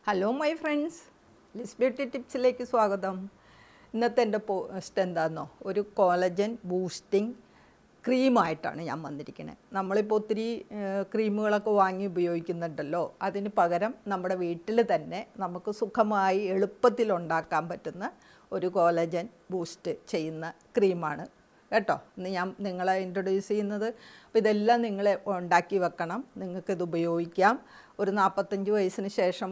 Hello my friends, Liz beauty ടിപ്സിലേക്ക് സ്വാഗതം. ഇന്നത്തെ എൻ്റെ പോസ്റ്റ് എന്താണെന്നോ, ഒരു കോളജൻ ബൂസ്റ്റിംഗ് ക്രീമായിട്ടാണ് ഞാൻ വന്നിരിക്കുന്നത്. നമ്മളിപ്പോൾ ഒത്തിരി ക്രീമുകളൊക്കെ വാങ്ങി ഉപയോഗിക്കുന്നുണ്ടല്ലോ. അതിന് പകരം നമ്മുടെ വീട്ടിൽ തന്നെ നമുക്ക് സുഖമായി എളുപ്പത്തിൽ ഉണ്ടാക്കാൻ പറ്റുന്ന ഒരു കോളജൻ ബൂസ്റ്റ് ചെയ്യുന്ന ക്രീമാണ് കേട്ടോ ഇന്ന് ഞാൻ നിങ്ങളെ ഇൻട്രൊഡ്യൂസ് ചെയ്യുന്നത്. അപ്പോൾ ഇതെല്ലാം നിങ്ങൾ ഉണ്ടാക്കി വെക്കണം, നിങ്ങൾക്കിത് ഉപയോഗിക്കാം. ഒരു 45 വയസ്സിന് ശേഷം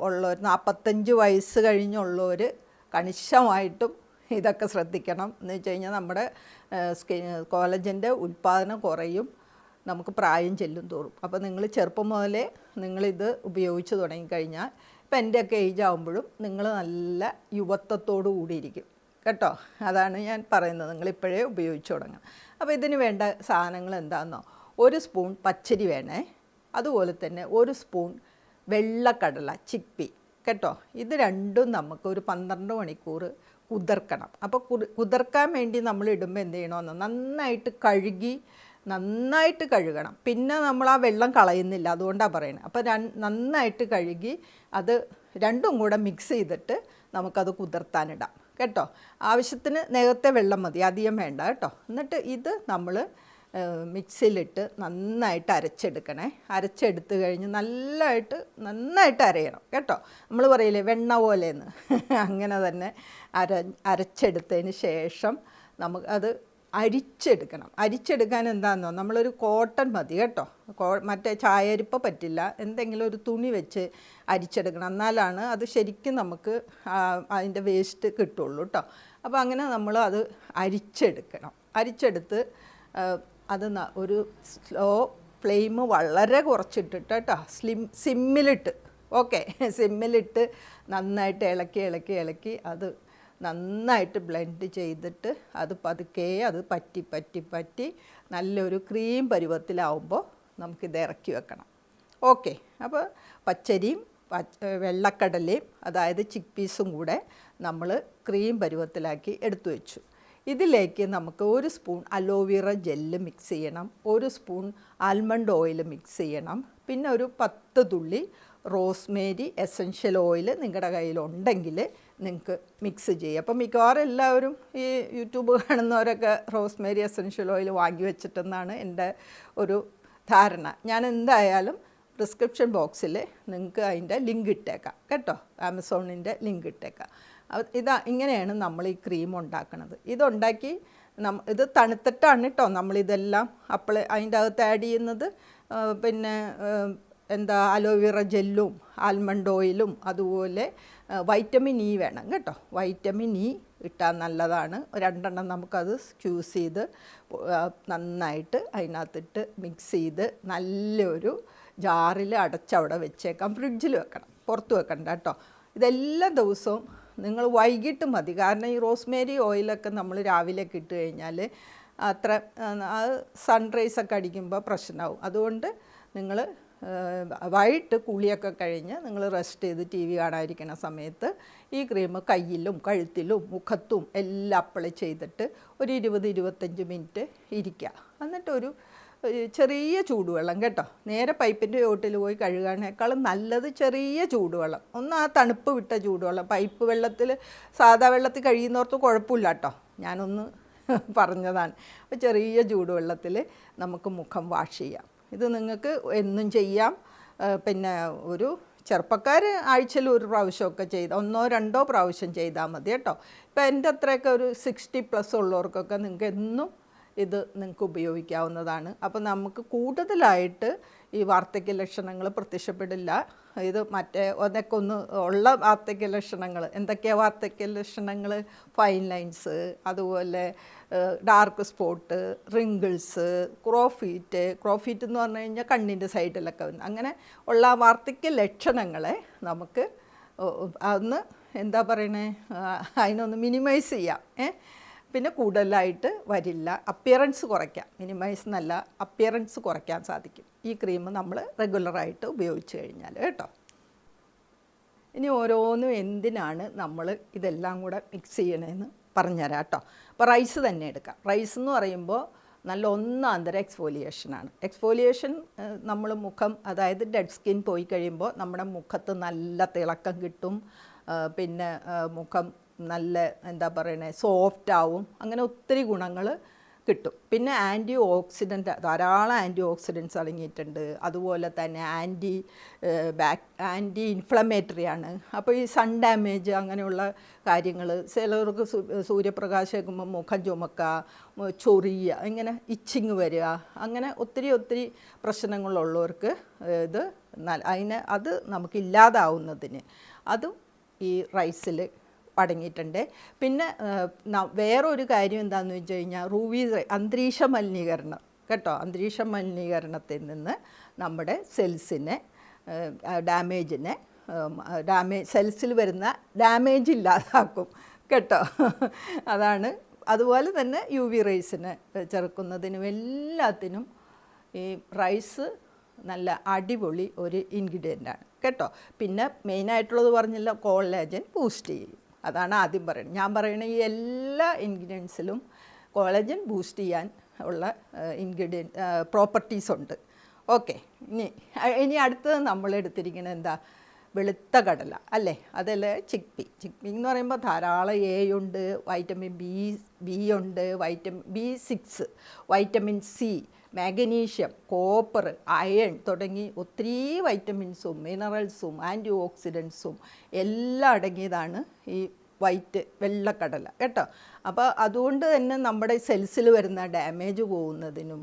ഉള്ളവർ, 45 വയസ്സ് കഴിഞ്ഞുള്ളവർ കണിശമായിട്ടും ഇതൊക്കെ ശ്രദ്ധിക്കണം. എന്ന് വെച്ച് കഴിഞ്ഞാൽ നമ്മുടെ കോളജൻ്റെ ഉൽപ്പാദനം കുറയും, നമുക്ക് പ്രായം ചെല്ലും തോറും. അപ്പോൾ നിങ്ങൾ ചെറുപ്പം മുതലേ നിങ്ങളിത് ഉപയോഗിച്ച് തുടങ്ങിക്കഴിഞ്ഞാൽ, ഇപ്പം എൻ്റെയൊക്കെ ഏജ് ആകുമ്പോഴും നിങ്ങൾ നല്ല യുവത്വത്തോടു കൂടിയിരിക്കും കേട്ടോ. അതാണ് ഞാൻ പറയുന്നത്, നിങ്ങളിപ്പോഴേ ഉപയോഗിച്ച് തുടങ്ങണം. അപ്പോൾ ഇതിന് വേണ്ട സാധനങ്ങൾ എന്താണെന്നോ, 1 സ്പൂൺ പച്ചരി വേണേ, അതുപോലെ തന്നെ 1 സ്പൂൺ വെള്ളക്കടല ചിപ്പി കേട്ടോ. ഇത് രണ്ടും നമുക്ക് ഒരു 12 മണിക്കൂർ കുതിർക്കണം. അപ്പോൾ കുതിർക്കാൻ വേണ്ടി നമ്മൾ ഇടുമ്പോൾ എന്ത് ചെയ്യണമെന്ന്, നന്നായിട്ട് കഴുകണം. പിന്നെ നമ്മൾ ആ വെള്ളം കളയുന്നില്ല, അതുകൊണ്ടാണ് പറയുന്നത്. അപ്പോൾ നന്നായിട്ട് കഴുകി അത് രണ്ടും കൂടെ മിക്സ് ചെയ്തിട്ട് നമുക്കത് കുതിർത്താനിടാം കേട്ടോ. ആവശ്യത്തിന് നേരത്തെ വെള്ളം മതി, അധികം വേണ്ട കേട്ടോ. എന്നിട്ട് ഇത് നമ്മൾ മിക്സിയിലിട്ട് നന്നായിട്ട് അരച്ചെടുക്കണേ. അരച്ചെടുത്ത് കഴിഞ്ഞ് നന്നായിട്ട് അരയണം കേട്ടോ. നമ്മൾ പറയില്ലേ വെണ്ണ പോലെയെന്ന്, അങ്ങനെ തന്നെ അരച്ചെടുത്തതിന് ശേഷം നമുക്ക് അത് അരിച്ചെടുക്കണം. അരിച്ചെടുക്കാൻ എന്താണെന്നോ, നമ്മളൊരു കോട്ടൺ മതി കേട്ടോ. മറ്റേ ചായരിപ്പ പറ്റില്ല, എന്തെങ്കിലും ഒരു തുണി വെച്ച് അരിച്ചെടുക്കണം, എന്നാലാണ് അത് ശരിക്കും നമുക്ക് അതിൻ്റെ വേസ്റ്റ് കിട്ടുള്ളൂ കേട്ടോ. അപ്പോൾ അങ്ങനെ നമ്മൾ അത് അരിച്ചെടുത്ത് അത് ഒരു സ്ലോ ഫ്ലെയിം വളരെ കുറച്ചിട്ടിട്ട് കേട്ടോ, സിമ്മിലിട്ട് സിമ്മിലിട്ട് നന്നായിട്ട് ഇളക്കി അത് നന്നായിട്ട് ബ്ലെൻഡ് ചെയ്തിട്ട് അത് പതുക്കെ അത് പറ്റി നല്ലൊരു ക്രീം പരുവത്തിലാവുമ്പോൾ നമുക്കിത് ഇറക്കി വെക്കണം. അപ്പോൾ പച്ചരിയും വെള്ളക്കടലയും അതായത് ചിക്പീസും കൂടെ നമ്മൾ ക്രീം പരുവത്തിലാക്കി എടുത്തു വെച്ചു. ഇതിലേക്ക് നമുക്ക് 1 സ്പൂൺ അലോവേറ ജെല്ല് മിക്സ് ചെയ്യണം, 1 സ്പൂൺ ആൽമണ്ട് ഓയിൽ മിക്സ് ചെയ്യണം, പിന്നെ ഒരു 10 തുള്ളി റോസ്മേരി എസൻഷ്യൽ ഓയിൽ നിങ്ങളുടെ കയ്യിലുണ്ടെങ്കിൽ നിങ്ങൾക്ക് മിക്സ് ചെയ്യുക. അപ്പം മിക്കവാറും എല്ലാവരും ഈ യൂട്യൂബ് കാണുന്നവരൊക്കെ റോസ്മേരി എസൻഷ്യൽ ഓയിൽ വാങ്ങി വെച്ചിട്ടെന്നാണ് എൻ്റെ ഒരു ധാരണ. ഞാൻ എന്തായാലും പ്രിസ്ക്രിപ്ഷൻ ബോക്സിൽ നിങ്ങൾക്ക് അതിൻ്റെ ലിങ്ക് ഇട്ടേക്കാം കേട്ടോ, ആമസോണിൻ്റെ ലിങ്ക് ഇട്ടേക്കാം. ഇങ്ങനെയാണ് നമ്മൾ ഈ ക്രീം ഉണ്ടാക്കുന്നത്. ഇതുണ്ടാക്കി ഇത് തണുത്തിട്ടാണ് കേട്ടോ നമ്മളിതെല്ലാം അതിൻ്റെ അകത്ത് ആഡ് ചെയ്യുന്നത്. പിന്നെ അലോവേറ ജെല്ലും ആൽമണ്ട് ഓയിലും അതുപോലെ വൈറ്റമിൻ ഇ വേണം കേട്ടോ. വൈറ്റമിൻ ഇ ഇട്ടാൽ നല്ലതാണ്. 2 എണ്ണം നമുക്കത് സ്ക്യൂസ് ചെയ്ത് നന്നായിട്ട് അതിനകത്തിട്ട് മിക്സ് ചെയ്ത് നല്ലൊരു ജാറിൽ അടച്ചവിടെ വെച്ചേക്കാം. ഫ്രിഡ്ജിൽ വെക്കണം, പുറത്ത് വെക്കണ്ട കേട്ടോ. ഇതെല്ലാ ദിവസവും നിങ്ങൾ വൈകിട്ട് മതി, കാരണം ഈ റോസ്മേരി ഓയിലൊക്കെ നമ്മൾ രാവിലെയൊക്കെ ഇട്ട് കഴിഞ്ഞാൽ അത്ര സൺറൈസൊക്കെ അടിക്കുമ്പോൾ പ്രശ്നമാവും. അതുകൊണ്ട് നിങ്ങൾ വൈകിട്ട് കുളിയൊക്കെ കഴിഞ്ഞ് നിങ്ങൾ റെസ്റ്റ് ചെയ്ത് TV കാണാതിരിക്കുന്ന സമയത്ത് ഈ ക്രീം കയ്യിലും കഴുത്തിലും മുഖത്തും എല്ലാം അപ്ലൈ ചെയ്തിട്ട് ഒരു 20-25 മിനിറ്റ് ഇരിക്കുക. എന്നിട്ടൊരു ചെറിയ ചൂടുവെള്ളം കേട്ടോ, നേരെ പൈപ്പിൻ്റെ ചോട്ടിൽ പോയി കഴുകാനേക്കാളും നല്ലത് ചെറിയ ചൂടുവെള്ളം, ഒന്ന് ആ തണുപ്പ് വിട്ട ചൂടുവെള്ളം. പൈപ്പ് വെള്ളത്തിൽ സാധാ വെള്ളത്തിൽ കഴിയുന്നവർക്ക് കുഴപ്പമില്ല കേട്ടോ, ഞാനൊന്ന് പറഞ്ഞതാണ്. അപ്പോൾ ചെറിയ ചൂടുവെള്ളത്തിൽ നമുക്ക് മുഖം വാഷ് ചെയ്യാം. ഇത് നിങ്ങൾക്ക് എന്നും ചെയ്യാം. പിന്നെ ഒരു ചെറുപ്പക്കാർ ആഴ്ചയിൽ 1 പ്രാവശ്യമൊക്കെ 1-2 പ്രാവശ്യം ചെയ്താൽ മതി കേട്ടോ. ഇപ്പോൾ എൻ്റെ അത്രയൊക്കെ ഒരു 60+ ഉള്ളവർക്കൊക്കെ നിങ്ങൾക്ക് എന്നും ഇത് നിങ്ങൾക്ക് ഉപയോഗിക്കാവുന്നതാണ്. അപ്പോൾ നമുക്ക് കൂടുതലായിട്ട് ഈ വാർദ്ധക്യ ലക്ഷണങ്ങൾ പ്രത്യക്ഷപ്പെടില്ല. ഇത് മറ്റേ അതൊക്കെ ഒന്ന് ഉള്ള വാർദ്ധക്യ ലക്ഷണങ്ങൾ എന്തൊക്കെയാണ് വാർദ്ധക്യ ലക്ഷണങ്ങൾ? ഫൈൻ ലൈൻസ്, അതുപോലെ ഡാർക്ക് സ്പോട്ട്, റിങ്കിൾസ്, ക്രോഫീറ്റ് എന്ന് പറഞ്ഞു കഴിഞ്ഞാൽ കണ്ണിൻ്റെ സൈഡിലൊക്കെ വന്ന് അങ്ങനെ ഉള്ള വാർദ്ധക്യ ലക്ഷണങ്ങളെ നമുക്ക് ഒന്ന് അതിനൊന്ന് മിനിമൈസ് ചെയ്യാം. പിന്നെ കൂടുതലായിട്ട് വരില്ല, അപ്പിയറൻസ് കുറയ്ക്കാം. മിനിമൈസ് എന്നല്ല, അപ്പിയറൻസ് കുറയ്ക്കാൻ സാധിക്കും ഈ ക്രീം നമ്മൾ റെഗുലറായിട്ട് ഉപയോഗിച്ച് കഴിഞ്ഞാൽ കേട്ടോ. ഇനി ഓരോന്നും എന്തിനാണ് നമ്മൾ ഇതെല്ലാം കൂടെ മിക്സ് ചെയ്യണമെന്ന് പറഞ്ഞുതരാം കേട്ടോ. അപ്പോൾ റൈസ് തന്നെ എടുക്കാം. റൈസ് എന്ന് പറയുമ്പോൾ നല്ല ഒന്നാന്തര എക്സ്ഫോലിയേഷനാണ്. എക്സ്ഫോലിയേഷൻ നമ്മൾ മുഖം, അതായത് ഡെഡ് സ്കിൻ പോയി കഴിയുമ്പോൾ നമ്മുടെ മുഖത്ത് നല്ല തിളക്കം കിട്ടും, പിന്നെ മുഖം നല്ല എന്താ പറയണേ സോഫ്റ്റ് ആവും, അങ്ങനെ ഒത്തിരി ഗുണങ്ങൾ കിട്ടും. പിന്നെ ആൻറ്റി ഓക്സിഡൻ്റ്, ധാരാളം ആൻറ്റി ഓക്സിഡൻസ് അടങ്ങിയിട്ടുണ്ട്. അതുപോലെ തന്നെ ആൻറ്റി ഇൻഫ്ലമേറ്ററി ആണ്. അപ്പോൾ ഈ സൺ ഡാമേജ് അങ്ങനെയുള്ള കാര്യങ്ങൾ, ചിലർക്ക് സൂര്യപ്രകാശം ഏൽക്കുമ്പോൾ മുഖം ചുമക്കുക, ചൊറിയുക, ഇങ്ങനെ ഇച്ചിങ് വരിക, അങ്ങനെ ഒത്തിരി പ്രശ്നങ്ങളുള്ളവർക്ക് ഇത് അത് നമുക്കില്ലാതാവുന്നതിന് അതും ഈ റൈസിൽ അടങ്ങിയിട്ടുണ്ട്. പിന്നെ വേറൊരു കാര്യം എന്താണെന്ന് വെച്ച് കഴിഞ്ഞാൽ അന്തരീക്ഷ മലിനീകരണം കേട്ടോ. അന്തരീക്ഷ മലിനീകരണത്തിൽ നിന്ന് നമ്മുടെ സെൽസിനെ സെൽസിൽ വരുന്ന ഡാമേജ് ഇല്ലാതാക്കും കേട്ടോ. അതാണ്. അതുപോലെ തന്നെ UV റേസിനെ ചെറുക്കുന്നതിനും എല്ലാത്തിനും ഈ റൈസ് നല്ല അടിപൊളി ഒരു ഇൻഗ്രീഡിയൻ്റാണ് കേട്ടോ. പിന്നെ മെയിനായിട്ടുള്ളത് പറഞ്ഞില്ല, കോളേജൻ ബൂസ്റ്റ് ചെയ്യും. അതാണ് ആദ്യം പറയുന്നത്. ഞാൻ പറയുന്ന ഈ എല്ലാ ഇൻഗ്രീഡിയൻസിലും കോളേജൻ ബൂസ്റ്റ് ചെയ്യാൻ ഉള്ള പ്രോപ്പർട്ടീസ് ഉണ്ട്. ഓക്കെ, ഇനി അടുത്തത് നമ്മൾ എടുത്തിരിക്കുന്നത് എന്താ, വെളുത്ത കടല അല്ലേ, അതല്ലേ ചിക്പി. ചിക്പി എന്ന് പറയുമ്പോൾ ധാരാളം A ഉണ്ട്, വൈറ്റമിൻ ബി ഉണ്ട്, vitamin B6, vitamin C, magnesium, copper, iron തുടങ്ങി ഒത്തിരി വൈറ്റമിൻസും മിനറൽസും ആൻറ്റി ഓക്സിഡൻസും എല്ലാം അടങ്ങിയതാണ് ഈ വെള്ളക്കടല കേട്ടോ. അപ്പോൾ അതുകൊണ്ട് തന്നെ നമ്മുടെ സെൽസിൽ വരുന്ന ഡാമേജ് പോകുന്നതിനും,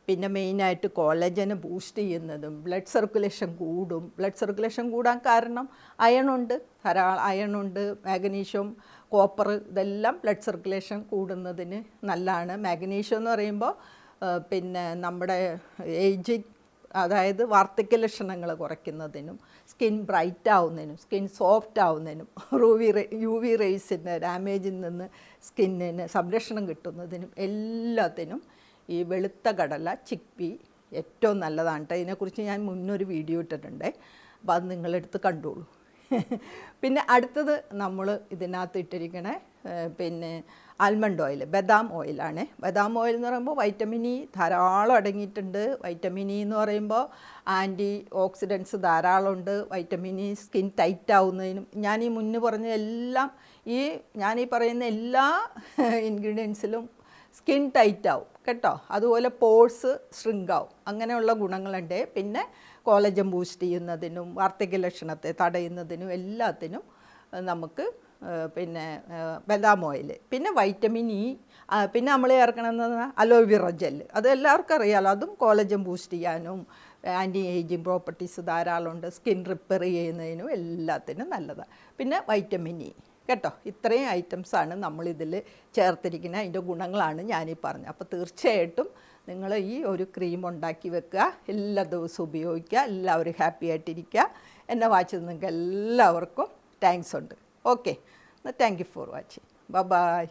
പിന്നെ മെയിനായിട്ട് കോളേജനെ ബൂസ്റ്റ് ചെയ്യുന്നതും, ബ്ലഡ് സർക്കുലേഷൻ കൂടും. ബ്ലഡ് സർക്കുലേഷൻ കൂടാൻ കാരണം അയണുണ്ട്, ധാരാളം അയണുണ്ട്, മാഗ്നീഷ്യം, കോപ്പർ, ഇതെല്ലാം ബ്ലഡ് സർക്കുലേഷൻ കൂടുന്നതിന് നല്ലതാണ്. മാഗ്നീഷ്യം എന്ന് പറയുമ്പോൾ പിന്നെ നമ്മുടെ ഏജിങ്, അതായത് വാർദ്ധക്യ ലക്ഷണങ്ങൾ കുറയ്ക്കുന്നതിനും, സ്കിൻ ബ്രൈറ്റ് ആവുന്നതിനും, സ്കിൻ സോഫ്റ്റ് ആവുന്നതിനും, UV റേസിൻ്റെ ഡാമേജിൽ നിന്ന് സ്കിന്നിന് സംരക്ഷണം കിട്ടുന്നതിനും എല്ലാത്തിനും ഈ വെളുത്ത കടല ചിക്പി ഏറ്റവും നല്ലതാണ് കേട്ടോ. ഇതിനെക്കുറിച്ച് ഞാൻ മുന്നൊരു വീഡിയോ ഇട്ടിട്ടുണ്ട്, അപ്പോൾ അത് നിങ്ങളെടുത്ത് കണ്ടോളൂ. പിന്നെ അടുത്തത് നമ്മൾ ഇതിനകത്ത് ഇട്ടിരിക്കണേ പിന്നെ ആൽമണ്ട് ഓയിൽ, ബദാം ഓയിലാണ്. ബദാം ഓയിൽ എന്ന് പറയുമ്പോൾ വൈറ്റമിൻ ഇ ധാരാളം അടങ്ങിയിട്ടുണ്ട്. വൈറ്റമിൻ ഇ എന്ന് പറയുമ്പോൾ ആൻറ്റി ഓക്സിഡൻസ് ധാരാളമുണ്ട്. വൈറ്റമിൻ ഇ സ്കിൻ ടൈറ്റ് ആവുന്നതിനും, ഞാൻ ഈ മുന്നേ പറഞ്ഞ എല്ലാം, ഞാനീ പറയുന്ന എല്ലാ ഇൻഗ്രീഡിയൻസിലും സ്കിൻ ടൈറ്റ് ആവും കേട്ടോ. അതുപോലെ പോഴ്സ് ഷ്രിങ്ക് ആവും, അങ്ങനെയുള്ള ഗുണങ്ങളുണ്ട്. പിന്നെ കോളേജൻ ബൂസ്റ്റ് ചെയ്യുന്നതിനും വാർദ്ധക്യ ലക്ഷണത്തെ തടയുന്നതിനും എല്ലാത്തിനും നമുക്ക് പിന്നെ ബദാം ഓയിൽ. പിന്നെ വൈറ്റമിൻ ഇ, പിന്നെ നമ്മൾ ചേർക്കണമെന്ന് അലോവേറ ജെല്ല്, അത് എല്ലാവർക്കും അറിയാമല്ലോ. അതും കോളേജൻ ബൂസ്റ്റ് ചെയ്യാനും ആൻറ്റി ഏജിങ് പ്രോപ്പർട്ടീസ് ധാരാളമുണ്ട്, സ്കിൻ റിപ്പയർ ചെയ്യുന്നതിനും എല്ലാത്തിനും നല്ലതാണ്. പിന്നെ വൈറ്റമിൻ ഇ കേട്ടോ. ഇത്രയും ഐറ്റംസാണ് നമ്മളിതിൽ ചേർത്തിരിക്കുന്നത്. അതിൻ്റെ ഗുണങ്ങളാണ് ഞാനീ പറഞ്ഞത്. അപ്പോൾ തീർച്ചയായിട്ടും നിങ്ങൾ ഈ ഒരു ക്രീം ഉണ്ടാക്കി വെക്കുക, എല്ലാ ദിവസവും ഉപയോഗിക്കുക, എല്ലാവരും ഹാപ്പി ആയിട്ടിരിക്കുക. എന്നെ വായിച്ചത് നിങ്ങൾക്ക് എല്ലാവർക്കും താങ്ക്സ് ഉണ്ട്. Okay, thank you for watching. By.